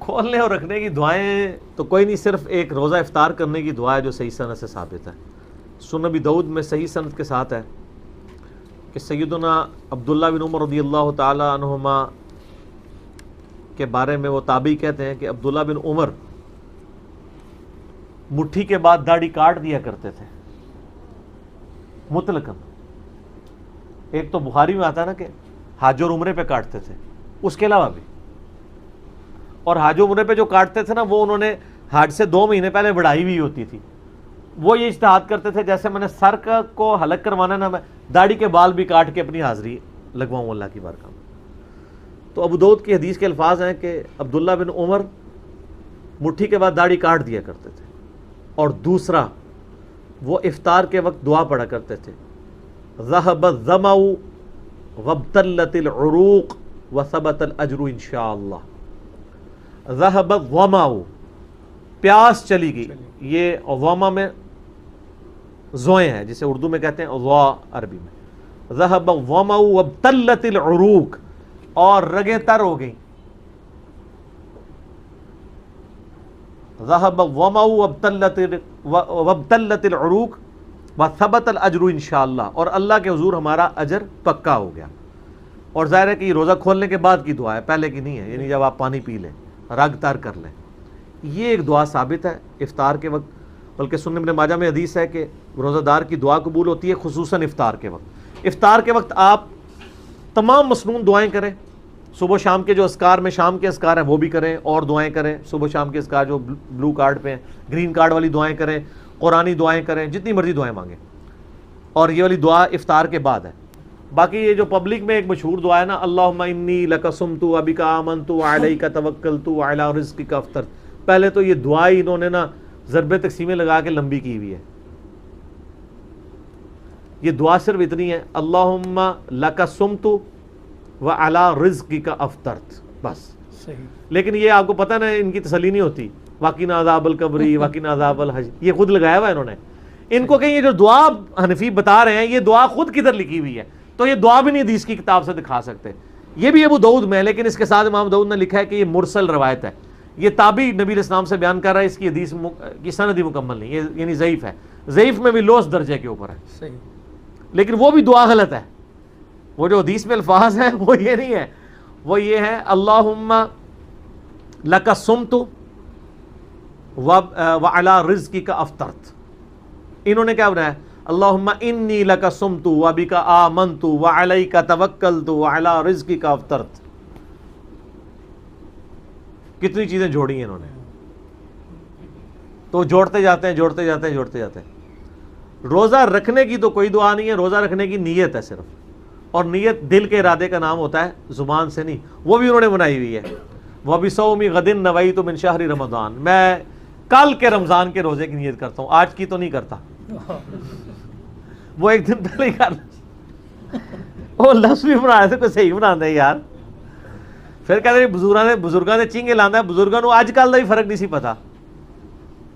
کھولنے اور رکھنے کی دعائیں تو کوئی نہیں، صرف ایک روزہ افطار کرنے کی دعا ہے جو صحیح سند سے ثابت ہے۔ سنن ابی داؤد میں صحیح سند کے ساتھ ہے کہ سیدنا عبداللہ بن عمر رضی اللہ تعالی عنہما کے بارے میں وہ تابعی کہتے ہیں کہ عبداللہ بن عمر مٹھی کے بعد داڑھی کاٹ دیا کرتے تھے مطلقاً۔ ایک تو بخاری میں آتا ہے نا کہ حج اور عمرے پہ کاٹتے تھے، اس کے علاوہ بھی، اور حج و عمرے پہ جو کاٹتے تھے نا وہ انہوں نے حج سے 2 مہینے پہلے بڑھائی ہوئی ہوتی تھی۔ وہ یہ اجتہاد کرتے تھے جیسے میں نے سر کو حلق کروانا نا، میں داڑھی کے بال بھی کاٹ کے اپنی حاضری لگواؤں اللہ کی بارگاہ میں۔ تو ابو داؤد کی حدیث کے الفاظ ہیں کہ عبداللہ بن عمر مٹھی کے بعد داڑھی کاٹ دیا کرتے تھے، اور دوسرا وہ افطار کے وقت دعا پڑھا کرتے تھے، ذهب الظمأ وابتلت العروق وثبت الاجر انشاءاللہ۔ ذهب الظمأ، پیاس چلی گئی، یہ ظما میں زوئیں ہیں جسے اردو میں کہتے ہیں ضا عربی میں۔ ذهب الظمأ وابتلت العروق، اور رگیں تر ہو گئیں۔ ذهب الظمأ وابتلت العروق وثبت الاجر انشاءاللہ، اور اللہ کے حضور ہمارا اجر پکا ہو گیا۔ اور ظاہر ہے کہ یہ روزہ کھولنے کے بعد کی دعا ہے، پہلے کی نہیں ہے، یعنی جب آپ پانی پی لیں، رگ تر کر لیں۔ یہ ایک دعا ثابت ہے افطار کے وقت، بلکہ سنن ابن ماجہ میں حدیث ہے کہ روزہ دار کی دعا قبول ہوتی ہے خصوصاً افطار کے وقت۔ افطار کے وقت آپ تمام مسنون دعائیں کریں، صبح شام کے جو اذکار میں شام کے اذکار ہیں وہ بھی کریں، اور دعائیں کریں صبح شام کے اذکار جو بلو کارڈ پہ ہیں، گرین کارڈ والی دعائیں کریں، قرآنی دعائیں کریں، جتنی مرضی دعائیں مانگیں، اور یہ والی دعا افطار کے بعد ہے۔ باقی یہ جو پبلک میں ایک مشہور دعا ہے نا، اللہم انی لک صمت وبک آمنت وعلیک توکلت وعلی رزقک افطرت، پہلے تو یہ دعا ہی انہوں نے نا ضرب تقسیمیں لگا کے لمبی کی ہوئی ہے۔ یہ دعا صرف اتنی ہے، اللہم لک صمت وعلی رزقک افطرت، بس۔ صحیح۔ لیکن یہ آپ کو پتہ نا ان کی تسلی نہیں ہوتی، وقنا عذاب القبر وقنا عذاب الحج، یہ خود لگایا ہوا ہے انہوں نے۔ ان کو کہیں یہ جو دعا حنفی بتا رہے ہیں یہ دعا خود کدھر لکھی ہوئی ہے، تو یہ دعا بھی نہیں حدیث کی کتاب سے دکھا سکتے۔ یہ بھی ابو داؤد میں، لیکن اس کے ساتھ امام داؤد نے لکھا ہے کہ یہ مرسل روایت ہے، یہ تابعی نبی علیہ السلام سے بیان کر رہا ہے، اس کی حدیث کی سند ہی مکمل نہیں، یہ یعنی ضعیف ہے، ضعیف میں بھی لوس درجے کے اوپر ہے۔ صحیح۔ لیکن وہ بھی دعا غلط ہے، وہ جو حدیث میں الفاظ ہیں وہ یہ نہیں ہے، وہ یہ ہے اللہم لک صمت وعلی رزقک افطرت۔ انہوں نے کیا بنایا، اللہم انی لک صمت وبک آمنت وعلیک توکلت وعلی رزقک افطرت۔ کتنی چیزیں جوڑی ہیں انہوں نے، تو جوڑتے جاتے ہیں جوڑتے جاتے ہیں جوڑتے جاتے ہیں۔ روزہ رکھنے کی تو کوئی دعا نہیں ہے، روزہ رکھنے کی نیت ہے صرف، اور نیت دل کے ارادے کا نام ہوتا ہے، زبان سے نہیں، وہ بھی انہوں نے بنائی ہوئی ہے۔ وَبِصَوْمِ غَدٍ نَوَيْتُ مِنْ شَهْرِ رمضان، میں کل کے رمضان کے روزے کی نیت کرتا ہوں، آج کی تو نہیں کرتا، وہ ایک دن پہلے ہی کر وہ لفظ بھی بنا رہے تھے، کوئی صحیح بنا دے یار، پھر کہتے ہیں بزرگاں نے چنگے لانا ہے، بزرگاں کو آج کل کا ہی فرق نہیں سی پتا،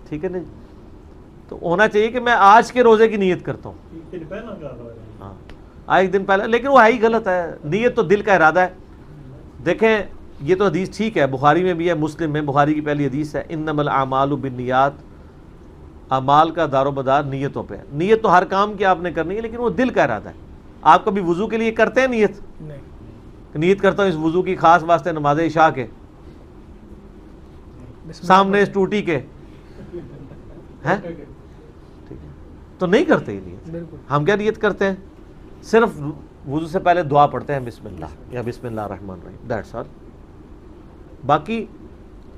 ٹھیک ہے نا؟ تو ہونا چاہیے کہ میں آج کے روزے کی نیت کرتا ہوں، ہاں ایک دن پہلے، لیکن وہ ہے ہی غلط ہے، نیت تو دل کا ارادہ ہے۔ دیکھیں یہ تو حدیث ٹھیک ہے، بخاری میں بھی ہے، مسلم میں، بخاری کی پہلی حدیث ہے، انما الاعمال بالنیات، اعمال کا دار و مدار نیتوں پہ ہے۔ نیت تو ہر کام کی آپ نے کرنی ہے، لیکن وہ دل کا ارادہ ہے۔ آپ کبھی وضو کے لیے کرتے ہیں نیت؟ نیت کرتا ہوں اس وضو کی خاص واسطے نماز عشاء کے، سامنے اس ٹوٹی کے، ہیں تو نہیں کرتے ہی نیت۔ ہم کیا نیت کرتے ہیں؟ صرف وضو سے پہلے دعا پڑھتے ہیں بسم اللہ یا بسم اللہ الرحمن الرحیم، دیٹس آل۔ باقی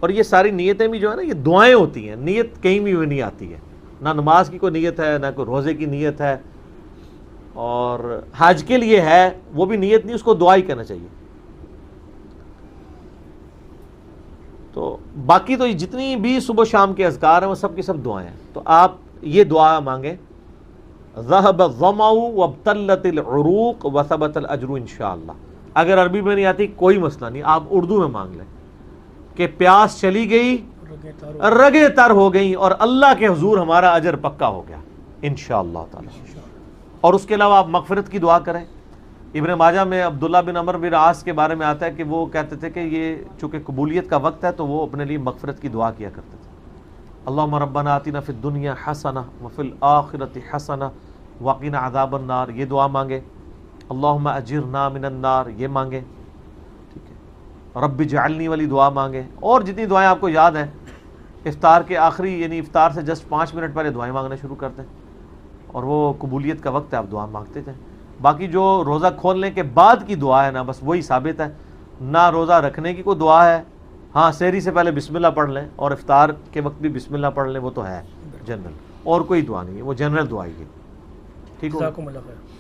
اور یہ ساری نیتیں بھی جو ہے نا یہ دعائیں ہوتی ہیں، نیت کہیں بھی نہیں آتی ہے، نہ نماز کی کوئی نیت ہے، نہ کوئی روزے کی نیت ہے، اور حج کے لیے ہے وہ بھی نیت نہیں، اس کو دعا ہی کہنا چاہیے۔ تو باقی تو جتنی بھی صبح شام کے اذکار ہیں وہ سب کی سب دعائیں ہیں، تو آپ یہ دعا مانگیں، ذهب الظمأ وابتلت العروق وثبت الاجر انشاءاللہ۔ اگر عربی میں نہیں آتی کوئی مسئلہ نہیں، آپ اردو میں مانگ لیں کہ پیاس چلی گئی، رگیں تر ہو گئیں، اور اللہ کے حضور ہمارا اجر پکا ہو گیا انشاءاللہ تعالی۔ اور اس کے علاوہ آپ مغفرت کی دعا کریں، ابن ماجہ میں عبداللہ بن عمر بن عاص کے بارے میں آتا ہے کہ وہ کہتے تھے کہ یہ چونکہ قبولیت کا وقت ہے تو وہ اپنے لیے مغفرت کی دعا کیا کرتے تھے. اللہم ربنا آتنا فی الدنیا حسنہ وفی الآخرۃ حسنہ وقنا عذاب النار، یہ دعا مانگے. اللہم اجرنا من النار، یہ مانگے. ٹھیک ہے. رب اجعلنی والی دعا مانگے. اور جتنی دعائیں آپ کو یاد ہیں افطار کے آخری یعنی افطار سے جسٹ 5 منٹ پہلے دعائیں مانگنا شروع کرتے ہیں، اور وہ قبولیت کا وقت ہے، آپ دعا مانگتے تھے. باقی جو روزہ کھولنے کے بعد کی دعا ہے نا بس وہی ثابت ہے. نہ روزہ رکھنے کی کوئی دعا ہے، ہاں سحری سے پہلے بسم اللہ پڑھ لیں اور افطار کے وقت بھی بسم اللہ پڑھ لیں، وہ تو ہے جنرل، اور کوئی دعا نہیں ہے، وہ جنرل دعا ہی ہے. ٹھیک ہو. جزاکم اللہ خیر.